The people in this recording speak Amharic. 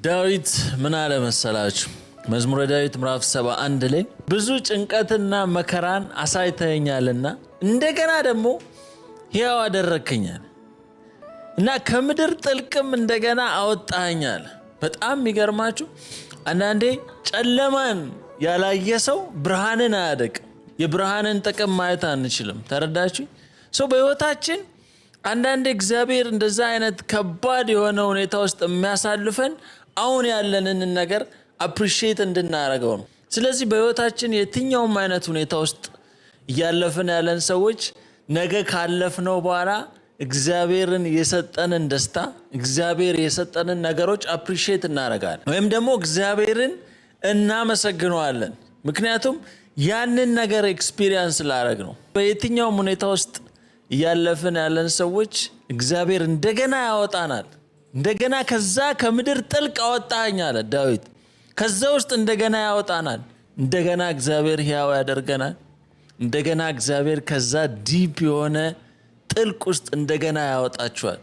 ዳዊት ምን አለ መሰላችሁ? መዝሙረ ዳዊት ምዕራፍ 71 ላይ ብዙ ጭንቀትና መከራን አሳይተኛልና እንደገና ደግሞ ሕያው አደረከኛል እና ከምድር ጥልቅም እንደገና አወጣኛል። በጣም የሚገርማችሁ አንዳንዴ ጨለማን ያላየ ሰው ብርሃንን አያደቅም። የብርሃንን ጥቅም ማየት አንችልም። ተረዳችሁ? በህይወታችን አንዳንዴ እግዚአብሔር እንደዛ አይነት ከባድ የሆነ ሁኔታ ውስጥ የሚያሳልፈን አሁን ያለንን ነገር አፕሪሺየት እንድናረገው ነው። ስለዚህ በህይወታችን የትኛውም አይነት ሁኔታ ውስጥ ያለፈን ያለን ሰዎች ነገ ካለፍነው በኋላ እግዚአብሔርን የሰጠንን ደስታ፣ እግዚአብሔር የሰጠንን ነገሮች አፕሪሺየት እናረጋለን ወይም ደግሞ እግዚአብሔርን እናመሰግነዋለን። ምክንያቱም ያንን ነገር ኤክስፒሪየንስ ላረግ ነው። በየትኛውም ሁኔታ ውስጥ ያለፈን ያለን ሰዎች እግዚአብሔር እንደገና ያወጣናል። እንደገና ከዛ ከምድር ጥልቅ አወጣኝ አለ ዳዊት። ከዛ ውስጥ እንደገና ያወጣናል። እንደገና እግዚአብሔር ሕያው ያደርገናል። እንደገና እግዚአብሔር ከዛ ዲፕ የሆነ ጥልቅ ውስጥ እንደገና ያወጣችኋል።